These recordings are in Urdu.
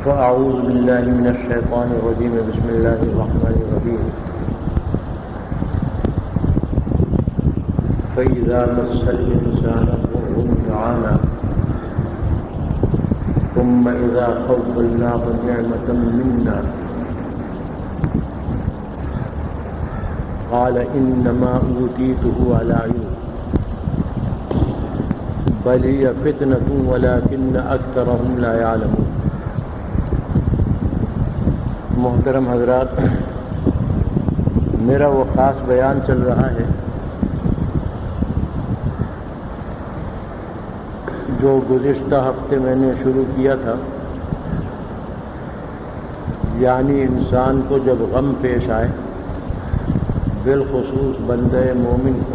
فأعوذ بالله من الشيطان الرجيم بسم الله الرحمن الرحيم فإذا مس الإنسان ضر دعانا ثم إذا خولناه نعمة منا قال إنما أوتيته على علم بل هي فتنة ولكن أكثرهم لا يعلمون. محترم حضرات، میرا وہ خاص بیان چل رہا ہے جو گزشتہ ہفتے میں نے شروع کیا تھا، یعنی انسان کو جب غم پیش آئے، بالخصوص بندہ مومن کو،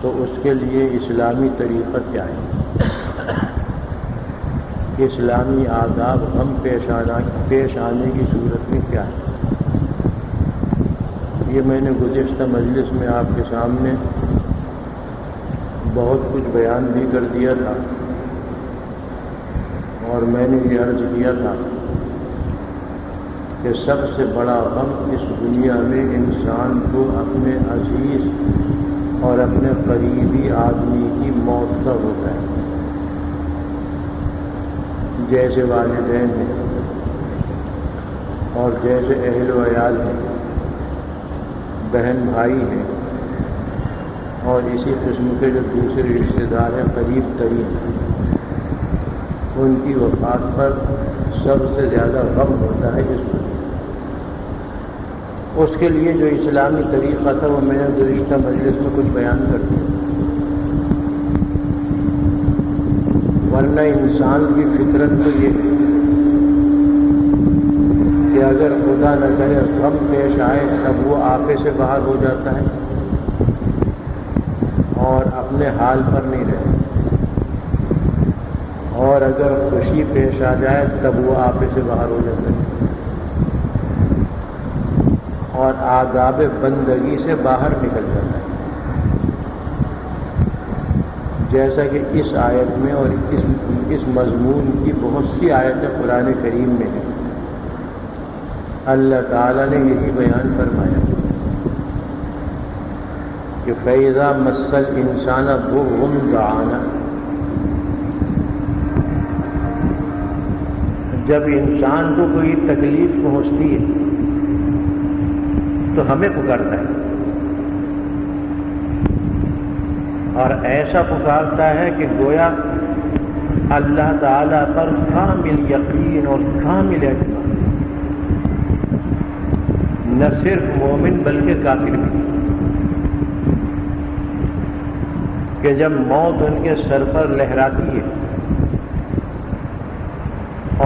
تو اس کے لیے اسلامی طریقہ کیا ہے، اسلامی آداب غم پیش آنے کی صورت میں کیا ہے. یہ میں نے گزشتہ مجلس میں آپ کے سامنے بہت کچھ بیان بھی کر دیا تھا، اور میں نے یہ عرض کیا تھا کہ سب سے بڑا غم اس دنیا میں انسان کو اپنے عزیز اور اپنے قریبی آدمی کی موت کا ہوتا ہے، جیسے والدین ہیں اور جیسے اہل و عیال ہیں، بہن بھائی ہیں، اور اسی قسم کے جو دوسرے رشتہ دار ہیں قریب ترین، ان کی وفات پر سب سے زیادہ غم ہوتا ہے اس کو. اس کے لیے جو اسلامی طریقہ تھا وہ میں نے گزشتہ مجلس میں کچھ بیان کر دیا. ورنہ انسان کی فطرت تو یہ ہے کہ اگر خدا نہ کرے غم پیش آئے تب وہ آپے سے باہر ہو جاتا ہے اور اپنے حال پر نہیں رہتا، اور اگر خوشی پیش آ جائے تب وہ آپے سے باہر ہو جاتا ہے اور آداب بندگی سے باہر نکل جاتا ہے. جیسا کہ اس آیت میں اور اس مضمون کی بہت سی آیتیں قرآن کریم میں ہیں، اللہ تعالیٰ نے یہی بیان فرمایا کہ فَإِذَا مَسَّ الْإِنسَانَ ضُرٌّ دَعَانَا، جب انسان کو کوئی تکلیف پہنچتی ہے تو ہمیں پکارتا ہے، اور ایسا پکارتا ہے کہ گویا اللہ تعالیٰ پر کامل یقین اور کامل اعتماد، نہ صرف مومن بلکہ کافر بھی، کہ جب موت ان کے سر پر لہراتی ہے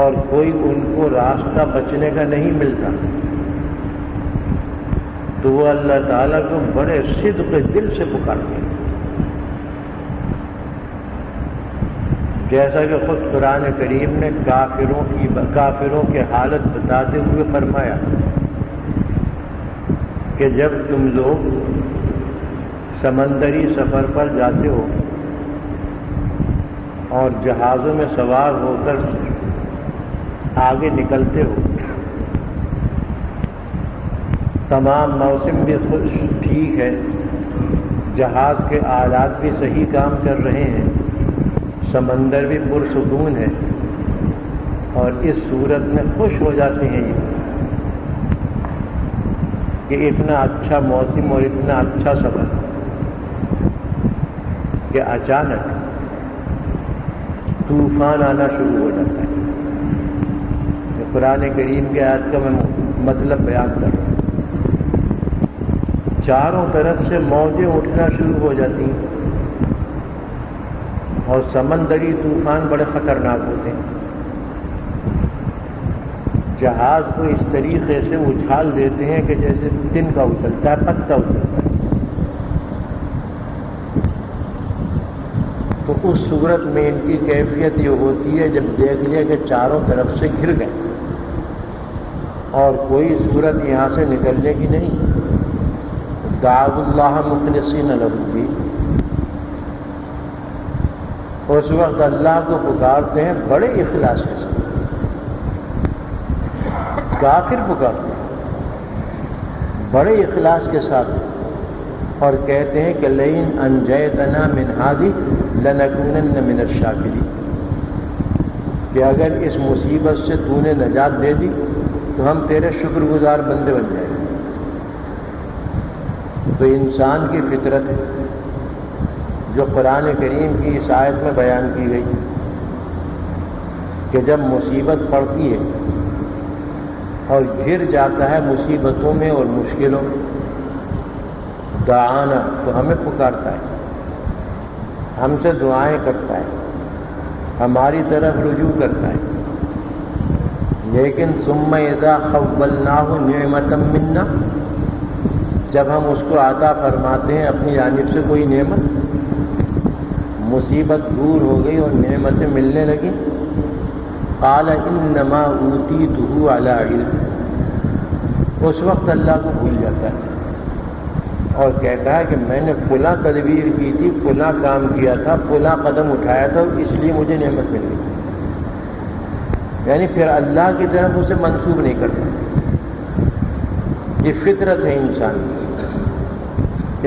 اور کوئی ان کو راستہ بچنے کا نہیں ملتا تو وہ اللہ تعالیٰ کو بڑے صدق دل سے پکارتے ہیں. جیسا کہ خود قرآن کریم نے کافروں کی حالت بتاتے ہوئے فرمایا کہ جب تم لوگ سمندری سفر پر جاتے ہو اور جہازوں میں سوار ہو کر آگے نکلتے ہو، تمام موسم بھی ٹھیک ہے، جہاز کے آلات بھی صحیح کام کر رہے ہیں، سمندر بھی پرسکون ہے، اور اس صورت میں خوش ہو جاتے ہیں یہ کہ اتنا اچھا موسم اور اتنا اچھا سفر، کہ اچانک طوفان آنا شروع ہو جاتا ہے. قرآن کریم کی آیت کا میں مطلب بیان کر رہا ہوں. چاروں طرف سے موجیں اٹھنا شروع ہو جاتی ہیں اور سمندری طوفان بڑے خطرناک ہوتے ہیں. جہاز کو اس طریقے سے اچھال دیتے ہیں کہ جیسے تن کا اچھلتا ہے، پتا اچھلتا ہے. تو اس صورت میں ان کی کیفیت یہ ہوتی ہے جب دیکھ لیا کہ چاروں طرف سے گھر گئے اور کوئی صورت یہاں سے نکلنے کی نہیں، دعوا اللہ مخلصین لہ الدین، اس وقت اللہ کو پکارتے ہیں بڑے اخلاص کے ساتھ. کافر پکارتے ہیں بڑے اخلاص کے ساتھ اور کہتے ہیں کہ لئن انجیتنا من ہذہ لنکونن من الشاکرین، کہ اگر اس مصیبت سے تو نے نجات دے دی تو ہم تیرے شکر گزار بندے بن جائیں گے. تو انسان کی فطرت ہے جو قرآن کریم کی اس آیت میں بیان کی گئی کہ جب مصیبت پڑتی ہے اور گر جاتا ہے مصیبتوں میں اور مشکلوں میں، دعانا، تو ہمیں پکارتا ہے، ہم سے دعائیں کرتا ہے، ہماری طرف رجوع کرتا ہے. لیکن ثم اذا خولناہ نعمتا منا، جب ہم اس کو عطا فرماتے ہیں اپنی جانب سے کوئی نعمت، مصیبت دور ہو گئی اور نعمتیں ملنے لگیں، قال انما اوتیتہ علی علم، اس وقت اللہ کو بھول جاتا ہے اور کہتا ہے کہ میں نے فلاں تدبیر کی تھی، فلاں کام کیا تھا، فلاں قدم اٹھایا تھا، اس لیے مجھے نعمت مل گئی. یعنی پھر اللہ کی طرف اسے منسوب نہیں کرتا. یہ فطرت ہے انسان کی.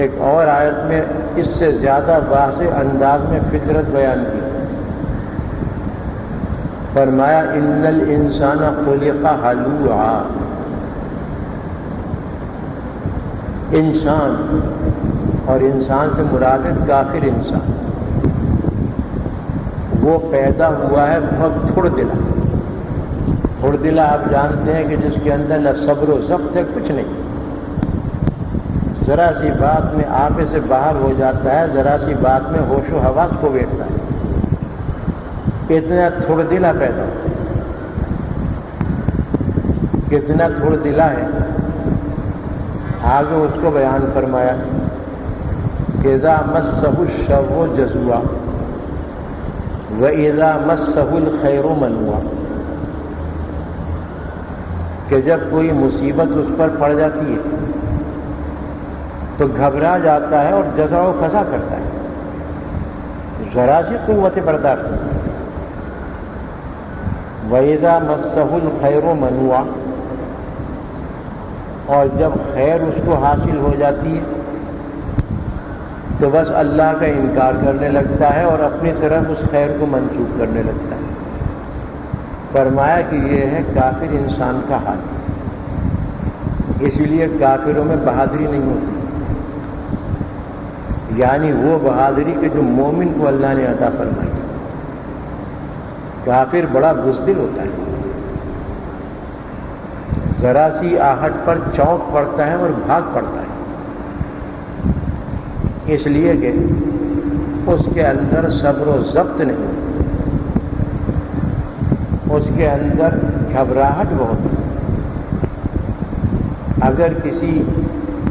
ایک اور آیت میں اس سے زیادہ واضح انداز میں فطرت بیان کی، فرمایا ان الانسان خلق ہلوعا، انسان، اور انسان سے مراد ہے کافر انسان، وہ پیدا ہوا ہے بہت تھوڑ دلا. تھوڑ دلا آپ جانتے ہیں کہ جس کے اندر نہ صبر و ضبط ہے، کچھ نہیں، ذرا سی بات میں آپے سے باہر ہو جاتا ہے، ذرا سی بات میں ہوش و حواس کو بیٹھتا ہے. اتنا تھوڑ دلا پیدا ہوتا ہے. کتنا تھوڑ دلا ہے آگے اس کو بیان فرمایا کہ اذا مسہ الشر جزوعا واذا مسہ الخیر منوعا، کہ جب کوئی مصیبت اس پر پڑ جاتی ہے تو گھبرا جاتا ہے اور جزع و فضا کرتا ہے، ذرا سی قوت برداشت کرتا ہے. وَإِذَا مَسَّهُ الْخَيْرُ مَنُوعًا، اور جب خیر اس کو حاصل ہو جاتی ہے تو بس اللہ کا انکار کرنے لگتا ہے اور اپنی طرف اس خیر کو منسوخ کرنے لگتا ہے. فرمایا کہ یہ ہے کافر انسان کا حال. اس لیے کافروں میں بہادری نہیں ہوتی، یعنی وہ بہادری کہ جو مومن کو اللہ نے عطا فرمائی. کافر بڑا بزدل ہوتا ہے، ذرا سی آہٹ پر چونک پڑتا ہے اور بھاگ پڑتا ہے، اس لیے کہ اس کے اندر صبر و ضبط نہیں، اس کے اندر گھبراہٹ بہت ہے. اگر کسی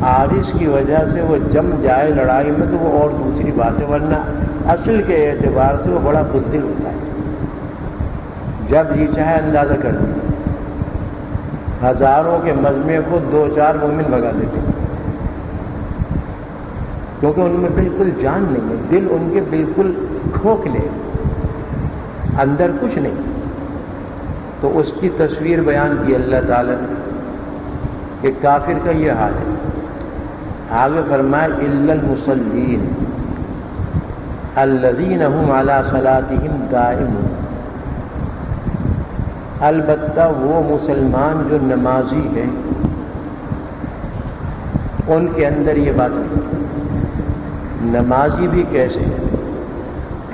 عارض کی وجہ سے وہ جم جائے لڑائی میں تو وہ اور دوسری بات ہے، ورنہ اصل کے اعتبار سے وہ بڑا بزدل ہوتا ہے. جب جی چاہے اندازہ کر لیں، ہزاروں کے مجمع کو 2-4 مومن بھگا دیتے ہیں، کیونکہ ان میں بالکل جان نہیں ہے، دل ان کے بالکل کھوکھلے، اندر کچھ نہیں. تو اس کی تصویر بیان کی اللہ تعالیٰ نے کہ کافر کا یہ حال ہے. آگے فرمائے الا المصلین الذین هم علی صلاتهم دائمون، البتہ وہ مسلمان جو نمازی ہیں ان کے اندر یہ بات نہیں. نمازی بھی کیسے ہیں؟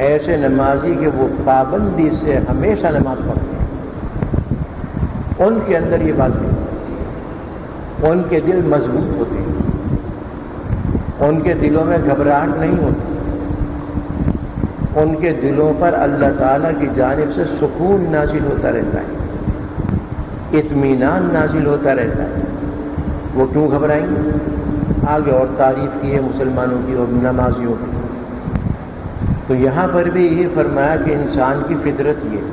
ایسے نمازی کہ وہ پابندی سے ہمیشہ نماز پڑھتے ہیں، ان کے اندر یہ بات نہیں. ان کے دل مضبوط ہوتے ہیں، ان کے دلوں میں گھبراہٹ نہیں ہوتی، ان کے دلوں پر اللہ تعالیٰ کی جانب سے سکون نازل ہوتا رہتا ہے، اطمینان نازل ہوتا رہتا ہے. وہ کیوں گھبرائیں گے؟ آگے اور تعریف کی ہے مسلمانوں کی اور نمازیوں کی. تو یہاں پر بھی یہ فرمایا کہ انسان کی فطرت یہ.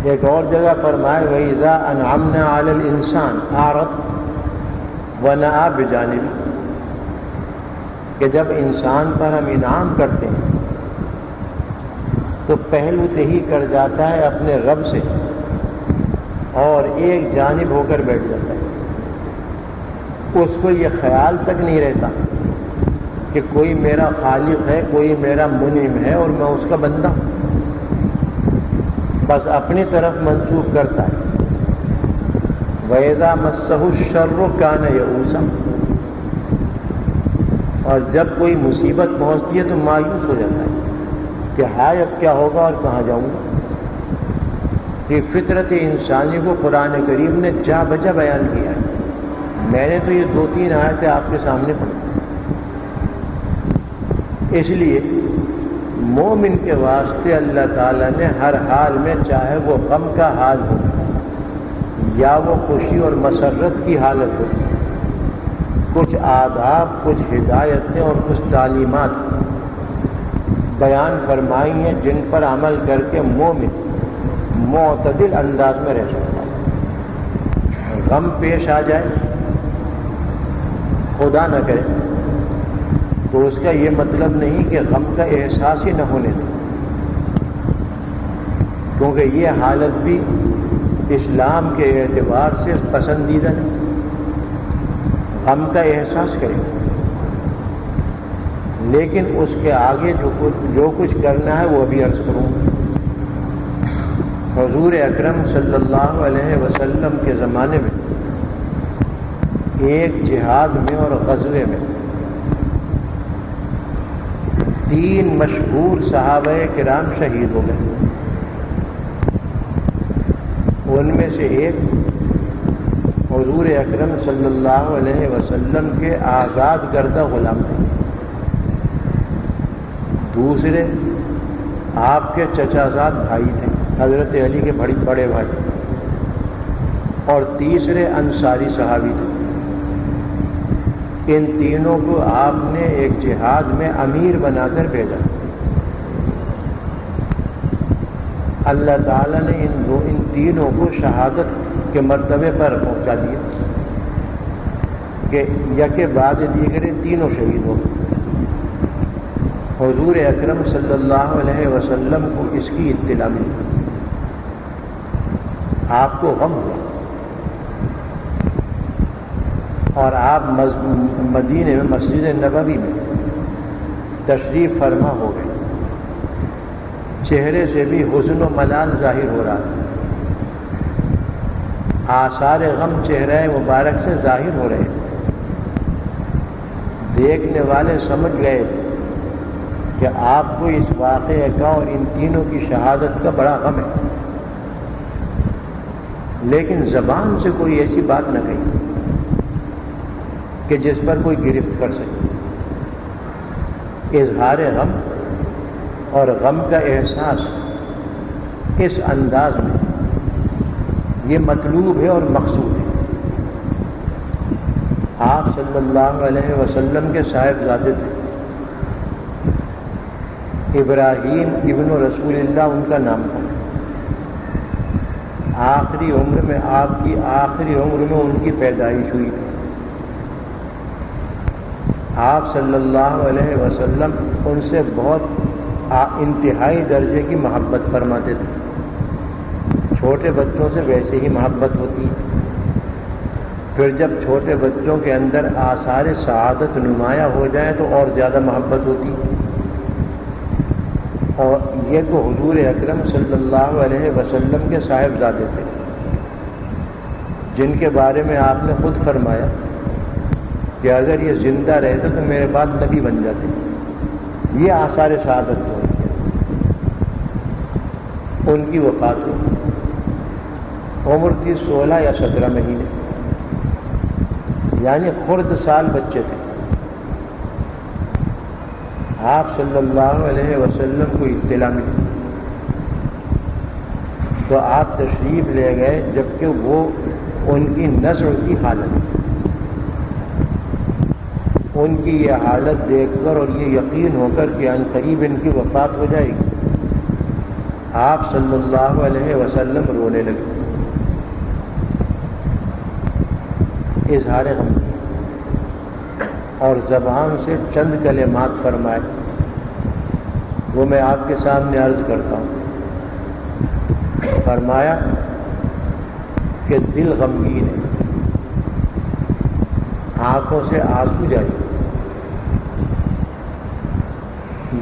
ایک اور جگہ فرمایا وَإِذَا أَنْعَمْنَا عَلَى الْإِنسَانِ أَعْرَضَ وَنَأَى بِجَانِبِهِ، کہ جب انسان پر ہم انعام کرتے ہیں تو پہلو تہی کر جاتا ہے اپنے رب سے اور ایک جانب ہو کر بیٹھ جاتا ہے. اس کو یہ خیال تک نہیں رہتا کہ کوئی میرا خالق ہے، کوئی میرا منعم ہے اور میں اس کا بندہ ہوں. بس اپنی طرف منسوخ کرتا ہے. وَإِذَا مَسَّهُ الشَّرُّ كَانَ يَئُوسًا، اور جب کوئی مصیبت پہنچتی ہے تو مایوس ہو جاتا ہے کہ ہائے اب کیا ہوگا اور کہاں جاؤں گا. یہ فطرت انسانی کو قرآن کریم نے جا بجا بیان کیا ہے. میں نے تو یہ 2-3 آیتیں آپ کے سامنے پڑھی. اس لیے مومن کے واسطے اللہ تعالیٰ نے ہر حال میں، چاہے وہ غم کا حال ہو یا وہ خوشی اور مسرت کی حالت ہو، کچھ آداب، کچھ ہدایتیں اور کچھ تعلیمات بیان فرمائی ہیں جن پر عمل کر کے مومن معتدل انداز میں رہ سکتا ہے. غم پیش آ جائے، خدا نہ کرے، تو اس کا یہ مطلب نہیں کہ غم کا احساس ہی نہ ہونے دے، کیونکہ یہ حالت بھی اسلام کے اعتبار سے پسندیدہ نہیں. غم کا احساس کریں، لیکن اس کے آگے جو کچھ کرنا ہے وہ بھی عرض کروں. حضور اکرم صلی اللہ علیہ وسلم کے زمانے میں ایک جہاد میں اور غزوے میں 3 مشہور صحابہ کرام شہید ہو گئے. ان میں سے ایک حضور اکرم صلی اللہ علیہ وسلم کے آزاد کردہ غلام تھے. دوسرے آپ کے چچا زاد بھائی تھے، حضرت علی کے بڑے بھائی. اور تیسرے انصاری صحابی تھے. ان تینوں کو آپ نے ایک جہاد میں امیر بنا کر بھیجا. اللہ تعالیٰ نے ان تینوں کو شہادت کے مرتبے پر پہنچا دیا کہ یکے بعد دیگرے تینوں شہید ہو گئے. حضور اکرم صلی اللہ علیہ وسلم کو اس کی اطلاع ملی. آپ کو غم ہوا اور آپ مدینے میں مسجد نبوی میں تشریف فرما ہو گئے. چہرے سے بھی حزن و ملال ظاہر ہو رہا ہے. آثار غم چہرہ مبارک سے ظاہر ہو رہے ہیں. دیکھنے والے سمجھ گئے کہ آپ کو اس واقعے کا اور ان تینوں کی شہادت کا بڑا غم ہے، لیکن زبان سے کوئی ایسی بات نہ کہی کہ جس پر کوئی گرفت کر سکے. اظہار غم اور غم کا احساس اس انداز میں یہ مطلوب ہے اور مقصود ہے. آپ صلی اللہ علیہ وسلم کے صاحبزادے تھے. ابراہیم ابن رسول اللہ ان کا نام تھا. آخری عمر میں، آپ کی آخری عمر میں ان کی پیدائش ہوئی تھی. آپ صلی اللہ علیہ وسلم ان سے بہت انتہائی درجے کی محبت فرماتے تھے. چھوٹے بچوں سے ویسے ہی محبت ہوتی ہے. پھر جب چھوٹے بچوں کے اندر آثار سعادت نمایاں ہو جائیں تو اور زیادہ محبت ہوتی ہے. اور یہ تو حضور اکرم صلی اللہ علیہ وسلم کے صاحبزادے تھے جن کے بارے میں آپ نے خود فرمایا کہ اگر یہ زندہ رہتے تو میرے بعد نبی بن جاتے. یہ آثار سعادت تو ان کی وفات ہوئی. عمر تھی 16 یا 17 مہینے، یعنی خرد سال بچے تھے. آپ صلی اللہ علیہ وسلم کو اطلاع ملی تو آپ تشریف لے گئے، جبکہ وہ ان کی نزع کی حالت. ان کی یہ حالت دیکھ کر اور یہ یقین ہو کر کہ عنقریب ان کی وفات ہو جائے گی، آپ صلی اللہ علیہ وسلم رونے لگے. اظہار غم اور زبان سے چند کلمات فرمائے وہ میں آپ کے سامنے عرض کرتا ہوں۔ فرمایا کہ دل غمگین ہے، آنکھوں سے آنسو جاری،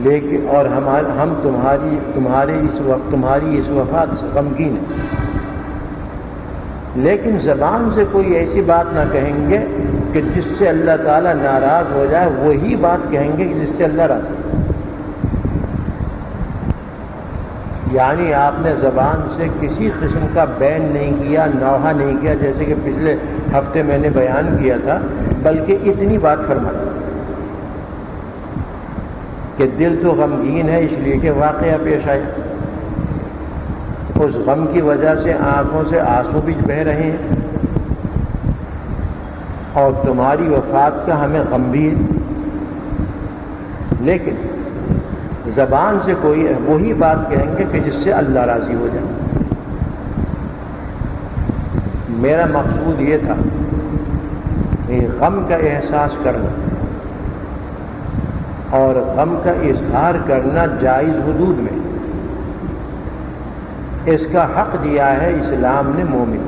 لیکن اور ہم تمہاری اس وفات سے غمگین ہیں، لیکن زبان سے کوئی ایسی بات نہ کہیں گے کہ جس سے اللہ تعالیٰ ناراض ہو جائے، وہی بات کہیں گے جس سے اللہ راضی ہے۔ یعنی آپ نے زبان سے کسی قسم کا بین نہیں کیا، نوحہ نہیں کیا، جیسے کہ پچھلے ہفتے میں نے بیان کیا تھا، بلکہ اتنی بات فرمائی کہ دل تو غمگین ہے اس لیے کہ واقعہ پیش آیا، اس غم کی وجہ سے آنکھوں سے آنسو بھی بہہ رہے ہیں، اور تمہاری وفات کا ہمیں غم بھی ہے، لیکن زبان سے کوئی وہی بات کہیں گے کہ جس سے اللہ راضی ہو جائے۔ میرا مقصود یہ تھا کہ غم کا احساس کرنا اور غم کا اظہار کرنا جائز حدود میں، اس کا حق دیا ہے اسلام نے مومن،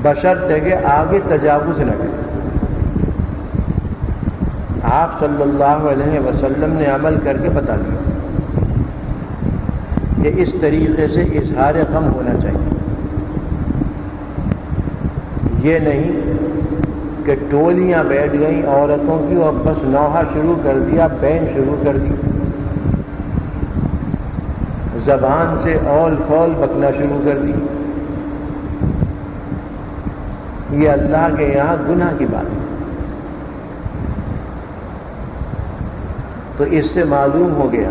بشرطے کہ آگے تجاوز نہ کرے۔ آپ صلی اللہ علیہ وسلم نے عمل کر کے بتا دیا کہ اس طریقے سے اظہار غم ہونا چاہیے، یہ نہیں کہ ٹولیاں بیٹھ گئیں عورتوں کی اور بس نوحہ شروع کر دیا، بین شروع کر دی، زبان سے اول فول بکنا شروع کر دی۔ یہ اللہ کے یہاں گناہ کی بات ہے۔ تو اس سے معلوم ہو گیا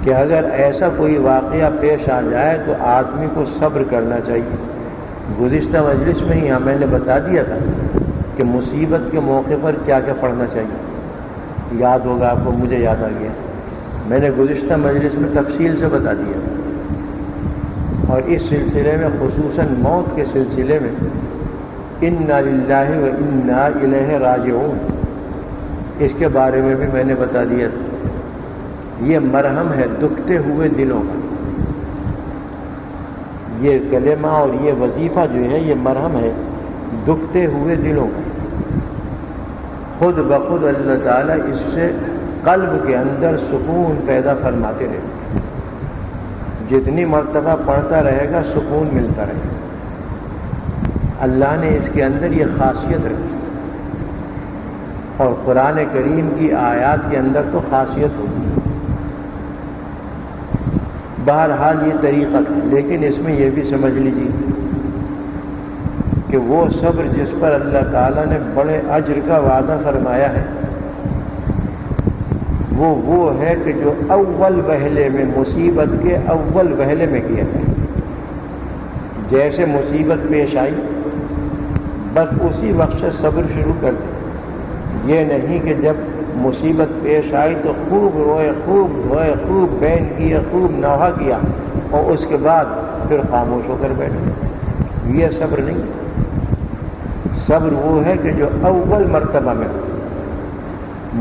کہ اگر ایسا کوئی واقعہ پیش آ جائے تو آدمی کو صبر کرنا چاہیے۔ گزشتہ مجلس میں ہی میں نے بتا دیا تھا کہ مصیبت کے موقع پر کیا کیا پڑھنا چاہیے، یاد ہوگا آپ کو، مجھے یاد آ گیا، میں نے گزشتہ مجلس میں تفصیل سے بتا دیا، اور اس سلسلے میں خصوصاً موت کے سلسلے میں انا للہ و انا الیہ راجعون، اس کے بارے میں بھی میں نے بتا دیا تھا۔ یہ مرہم ہے دکھتے ہوئے دلوں کا، یہ کلمہ اور یہ وظیفہ جو ہے یہ مرہم ہے دکھتے ہوئے دلوں کا۔ خود بخود اللہ تعالیٰ اس سے قلب کے اندر سکون پیدا فرماتے رہتے، جتنی مرتبہ پڑھتا رہے گا سکون ملتا رہے گا۔ اللہ نے اس کے اندر یہ خاصیت رکھی، اور قرآن کریم کی آیات کے اندر تو خاصیت ہوتی ہے۔ بہرحال یہ طریقہ تھا، لیکن اس میں یہ بھی سمجھ لیجیے کہ وہ صبر جس پر اللہ تعالیٰ نے بڑے اجر کا وعدہ فرمایا ہے، وہ ہے کہ جو اول وہلے میں، مصیبت کے اول وہلے میں کیا جائے۔ جیسے مصیبت پیش آئی بس اسی وقت سے صبر شروع کر دیں، یہ نہیں کہ جب مصیبت پیش آئی تو خوب روئے، خوب دھوئے، خوب بین کیا، خوب نوحہ کیا، اور اس کے بعد پھر خاموش ہو کر بیٹھ گئے۔ یہ صبر نہیں۔ صبر وہ ہے کہ جو اول مرتبہ میں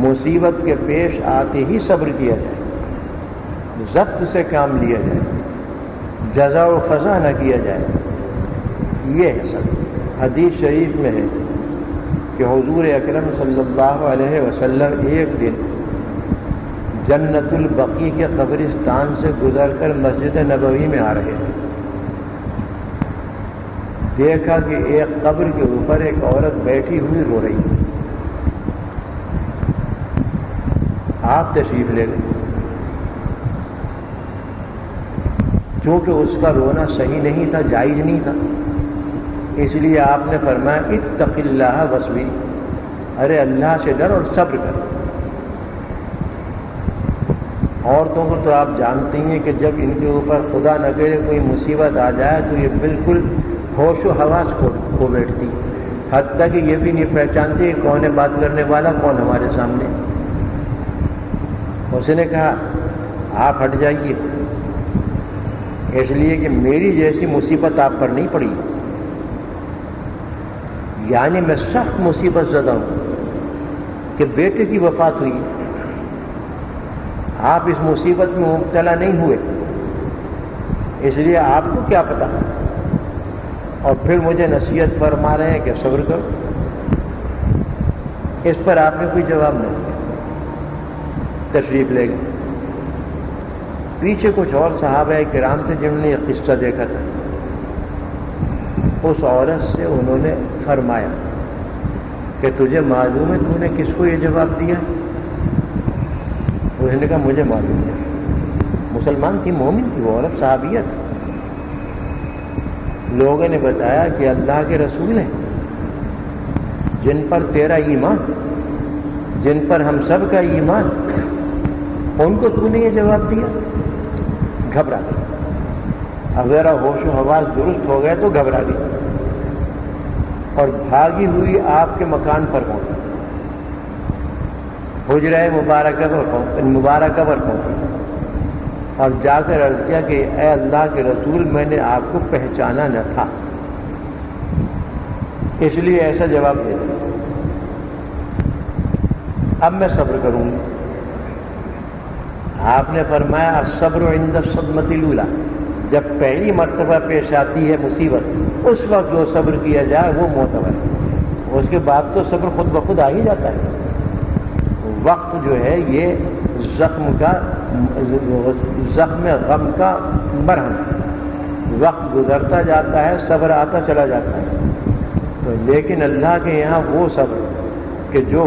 مصیبت کے پیش آتے ہی صبر کیا جائے، ضبط سے کام لیا جائے، جزا و فضا نہ کیا جائے، یہ ہے صبر۔ حدیث شریف میں ہے کہ حضور اکرم صلی اللہ علیہ وسلم ایک دن جنت البقیع کے قبرستان سے گزر کر مسجد نبوی میں آ رہے تھے، دیکھا کہ ایک قبر کے اوپر ایک عورت بیٹھی ہوئی رو رہی ہے۔ آپ تشریف لے گئے، چونکہ اس کا رونا صحیح نہیں تھا، جائز نہیں تھا، اس لیے آپ نے فرمایا اتق اللہ واصبر، ارے اللہ سے ڈر اور صبر کر۔ عورتوں کو تو آپ جانتے ہیں کہ جب ان کے اوپر خدا نہ کرے کوئی مصیبت آ جائے تو یہ بالکل ہوش و حواس کھو بیٹھتی، حتیٰ کہ یہ بھی نہیں پہچانتی کہ کون ہے بات کرنے والا، کون ہمارے سامنے۔ اس نے کہا آپ ہٹ جائیے، اس لیے کہ میری جیسی مصیبت آپ پر نہیں پڑی، یعنی میں سخت مصیبت زدہ ہوں، کہ بیٹے کی وفات ہوئی، آپ اس مصیبت میں مبتلا نہیں ہوئے، اس لیے آپ کو کیا پتا، اور پھر مجھے نصیحت فرما رہے ہیں کہ صبر کرو۔ اس پر آپ نے کوئی جواب نہیں دیا، تشریف لے گئے۔ پیچھے کچھ اور صحابہ کرام تھے جنہوں نے یہ قصہ دیکھا تھا، اس عورت سے انہوں نے فرمایا کہ تجھے معلوم ہے تو نے کس کو یہ جواب دیا؟ انہوں نے کہا مجھے معلوم ہے۔ مسلمان تھی، مومن تھی، وہ عورت صحابیہ تھی۔ لوگوں نے بتایا کہ اللہ کے رسول ہیں جن پر تیرا ایمان، جن پر ہم سب کا ایمان، ان کو تو نے یہ جواب دیا؟ گھبرا گئی، اب ذرا ہوش و حواس درست ہو گئے تو گھبرا گئی اور بھاگی ہوئی آپ کے مکان پر پہنچی، حجرہ مبارکہ پر پہنچی اور جا کر عرض کیا کہ اے اللہ کے رسول، میں نے آپ کو پہچانا نہ تھا، اس لیے ایسا جواب دے دیا، اب میں صبر کروں گی۔ آپ نے فرمایا الصبر عند الصدمۃ الاولی، جب پہلی مرتبہ پیش آتی ہے مصیبت، اس وقت جو صبر کیا جائے وہ معتبر ہے، اس کے بعد تو صبر خود بخود آ ہی جاتا ہے۔ وقت جو ہے یہ زخم غم کا مرہم، وقت گزرتا جاتا ہے، صبر آتا چلا جاتا ہے، تو لیکن اللہ کے یہاں وہ صبر کہ جو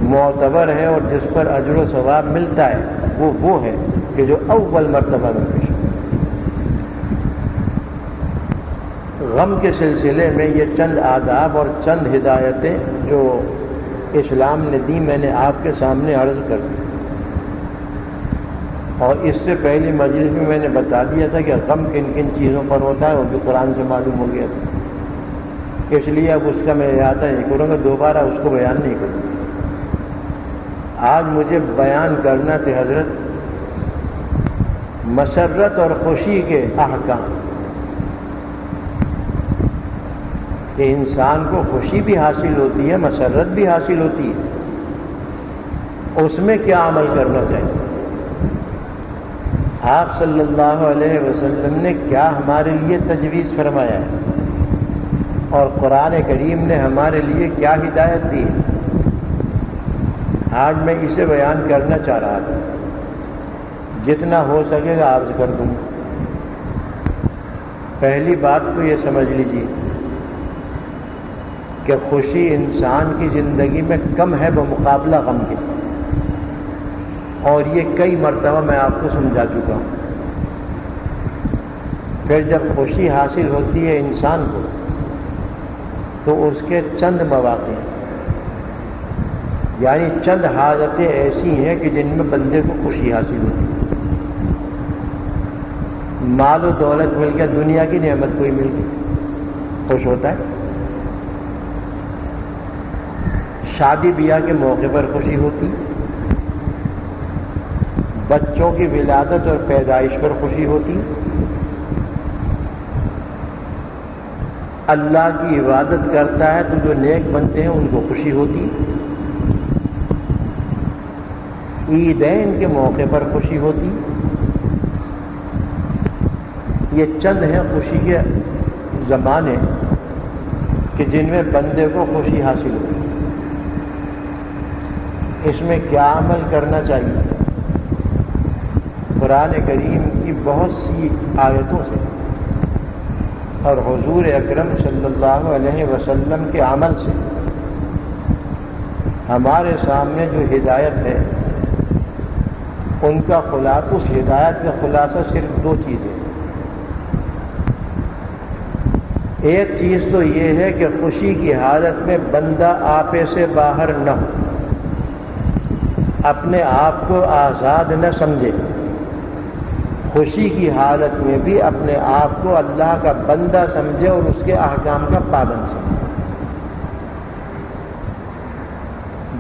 معتبر ہے اور جس پر اجر و ثواب ملتا ہے وہ ہے کہ جو اول مرتبہ میں پیش ہو۔ غم کے سلسلے میں یہ چند آداب اور چند ہدایتیں جو اسلام نے دی میں نے آپ کے سامنے عرض کر دی، اور اس سے پہلی مجلس میں میں نے بتا دیا تھا کہ غم کن کن چیزوں پر ہوتا ہے، وہ بھی قرآن سے معلوم ہو گیا تھا، اس لیے اب اس کا میں احاطہ نہیں کروں گا، دوبارہ اس کو بیان نہیں کروں گا۔ آج مجھے بیان کرنا تھے حضرت مسرت اور خوشی کے احکام، کہ انسان کو خوشی بھی حاصل ہوتی ہے، مسرت بھی حاصل ہوتی ہے، اس میں کیا عمل کرنا چاہیے۔ آپ صلی اللہ علیہ وسلم نے کیا ہمارے لیے تجویز فرمایا ہے، اور قرآن کریم نے ہمارے لیے کیا ہدایت دی ہے، آج میں اسے بیان کرنا چاہ رہا تھا، جتنا ہو سکے گا عرض کر دوں گا۔ پہلی بات تو یہ سمجھ لیجیے کہ خوشی انسان کی زندگی میں کم ہے بمقابلہ غم کے، اور یہ کئی مرتبہ میں آپ کو سمجھا چکا ہوں۔ پھر جب خوشی حاصل ہوتی ہے انسان کو تو اس کے چند مواقع ہیں، یعنی چند حالتیں ایسی ہیں کہ جن میں بندے کو خوشی حاصل ہوتی ہے۔ مال و دولت مل گیا، دنیا کی نعمت کوئی مل گئی، خوش ہوتا ہے۔ شادی بیاہ کے موقع پر خوشی ہوتی، بچوں کی ولادت اور پیدائش پر خوشی ہوتی، اللہ کی عبادت کرتا ہے تو جو نیک بنتے ہیں ان کو خوشی ہوتی، عیدین کے موقع پر خوشی ہوتی۔ یہ چند ہیں خوشی کے زمانے کہ جن میں بندے کو خوشی حاصل ہوتی، اس میں کیا عمل کرنا چاہیے۔ قرآن کریم کی بہت سی آیتوں سے اور حضور اکرم صلی اللہ علیہ وسلم کے عمل سے ہمارے سامنے جو ہدایت ہے ان کا خلاصہ، اس ہدایت کا خلاصہ صرف دو چیزیں۔ ایک چیز تو یہ ہے کہ خوشی کی حالت میں بندہ آپے سے باہر نہ ہو، اپنے آپ کو آزاد نہ سمجھے، خوشی کی حالت میں بھی اپنے آپ کو اللہ کا بندہ سمجھے اور اس کے احکام کا پابند سمجھے۔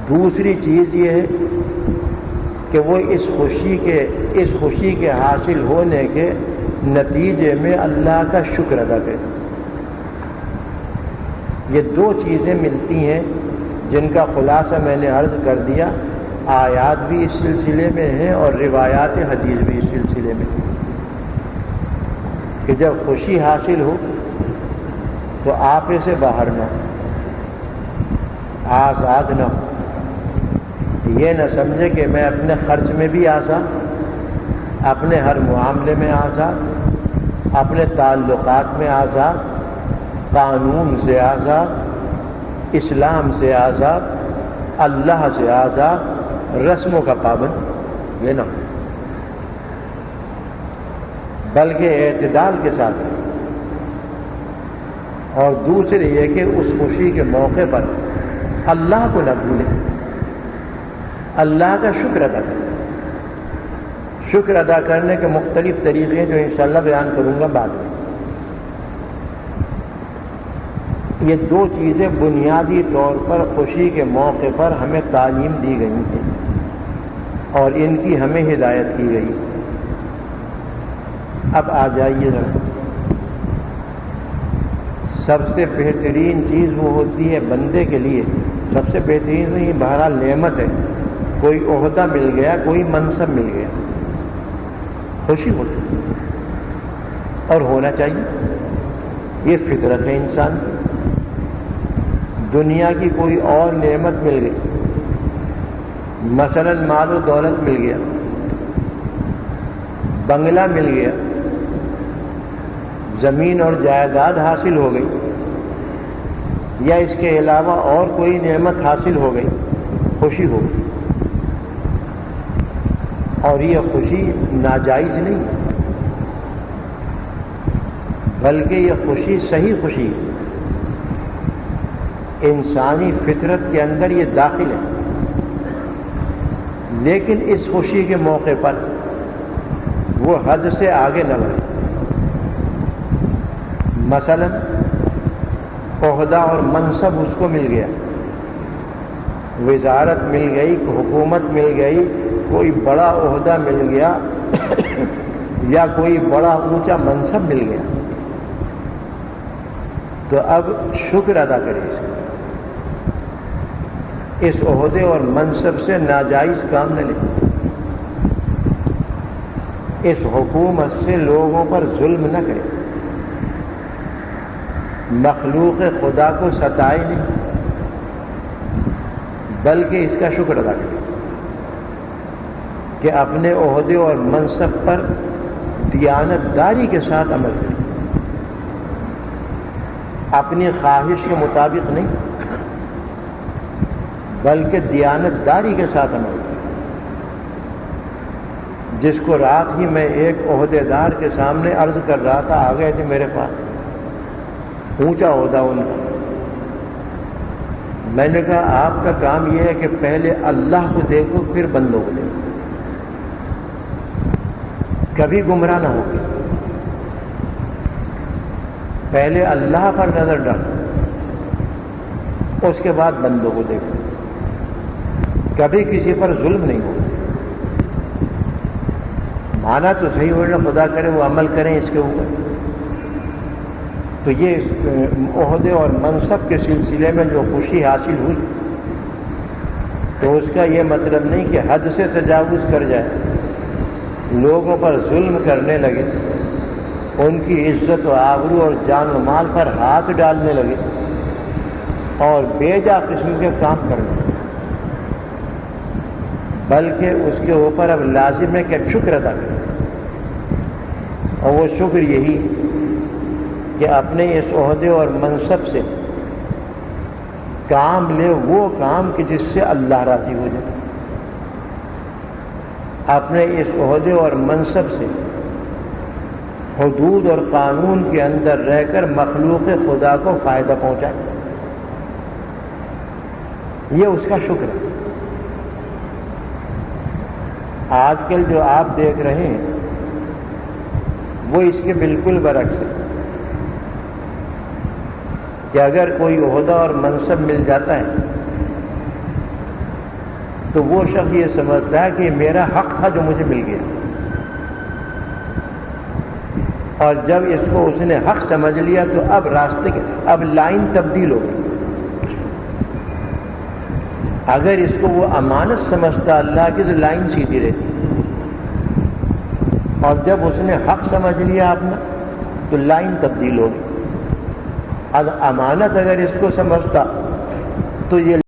دوسری چیز یہ ہے کہ وہ اس خوشی کے حاصل ہونے کے نتیجے میں اللہ کا شکر ادا کرے۔ یہ دو چیزیں ملتی ہیں جن کا خلاصہ میں نے عرض کر دیا، آیات بھی اس سلسلے میں ہیں اور روایات حدیث بھی اس سلسلے میں ہیں کہ جب خوشی حاصل ہو تو آپے سے باہر نہ ہو، آزاد نہ ہو، یہ نہ سمجھے کہ میں اپنے خرچ میں بھی آزاد، اپنے ہر معاملے میں آزاد، اپنے تعلقات میں آزاد، قانون سے آزاد، اسلام سے آزاد، اللہ سے آزاد، رسموں کا پابند یہ نہ ہو، بلکہ اعتدال کے ساتھ ہے۔ اور دوسرے یہ کہ اس خوشی کے موقع پر اللہ کو نہ بھولیں، اللہ کا شکر ادا کریں۔ شکر ادا کرنے کے مختلف طریقے جو انشاءاللہ بیان کروں گا بعد میں۔ یہ دو چیزیں بنیادی طور پر خوشی کے موقع پر ہمیں تعلیم دی گئی ہیں اور ان کی ہمیں ہدایت کی گئی۔ اب آ جائیے ذرا، سب سے بہترین چیز وہ ہوتی ہے بندے کے لیے، سب سے بہترین نہیں، بہرحال نعمت ہے، کوئی عہدہ مل گیا، کوئی منصب مل گیا، خوشی ہوتی ہے اور ہونا چاہیے، یہ فطرت ہے انسان کی۔ دنیا کی کوئی اور نعمت مل گئی، مثلا مال و دولت مل گیا، بنگلہ مل گیا، زمین اور جائیداد حاصل ہو گئی، یا اس کے علاوہ اور کوئی نعمت حاصل ہو گئی، خوشی ہو گئی۔ اور یہ خوشی ناجائز نہیں، بلکہ یہ خوشی صحیح خوشی ہے، انسانی فطرت کے اندر یہ داخل ہے۔ لیکن اس خوشی کے موقع پر وہ حد سے آگے نہ بڑھے۔ مثلا عہدہ اور منصب اس کو مل گیا، وزارت مل گئی، حکومت مل گئی، کوئی بڑا عہدہ مل گیا یا کوئی بڑا اونچا منصب مل گیا، تو اب شکر ادا کرے اس عہدے اور منصب سے ناجائز کام نہ لے، اس حکومت سے لوگوں پر ظلم نہ کرے، مخلوق خدا کو ستائے نہیں، بلکہ اس کا شکر ادا کرے کہ اپنے عہدے اور منصب پر دیانت داری کے ساتھ عمل کرے، اپنی خواہش کے مطابق نہیں بلکہ دیانت داری کے ساتھ عمل کرے۔ جس کو رات ہی میں ایک عہدے دار کے سامنے عرض کر رہا تھا، آ گئے تھے میرے پاس، اونچا عہدہ ان کا، میں نے کہا آپ کا کام یہ ہے کہ پہلے اللہ کو دیکھو پھر بندوں کو دیکھو، کبھی گمراہ نہ ہوگی، پہلے اللہ پر نظر ڈالو، اس کے بعد بندوں کو دیکھو، کبھی کسی پر ظلم نہیں ہوگا۔ مانا تو صحیح ہو، خدا کرے وہ عمل کریں اس کے اوپر۔ تو یہ عہدے اور منصب کے سلسلے میں جو خوشی حاصل ہوئی، تو اس کا یہ مطلب نہیں کہ حد سے تجاوز کر جائے، لوگوں پر ظلم کرنے لگے، ان کی عزت و آبرو اور جان و مال پر ہاتھ ڈالنے لگے اور بے جا قسم کے کام کرنے لگے، بلکہ اس کے اوپر اب لازم ہے کہ شکر ادا کرے، اور وہ شکر یہی کہ اپنے اس عہدے اور منصب سے کام لے وہ کام کہ جس سے اللہ راضی ہو جائے، اپنے اس عہدے اور منصب سے حدود اور قانون کے اندر رہ کر مخلوق خدا کو فائدہ پہنچائے، یہ اس کا شکر ہے۔ آج کل جو آپ دیکھ رہے ہیں وہ اس کے بالکل برعکس ہے کہ اگر کوئی عہدہ اور منصب مل جاتا ہے تو وہ شخص یہ سمجھتا ہے کہ میرا حق تھا جو مجھے مل گیا، اور جب اس کو اس نے حق سمجھ لیا تو اب راستے اب لائن تبدیل ہو گئی، اگر اس کو وہ امانت سمجھتا اللہ کی تو لائن سیدھی رہتی، اور جب اس نے حق سمجھ لیا اپنا تو لائن تبدیل ہوگی۔ اب امانت اگر اس کو سمجھتا تو یہ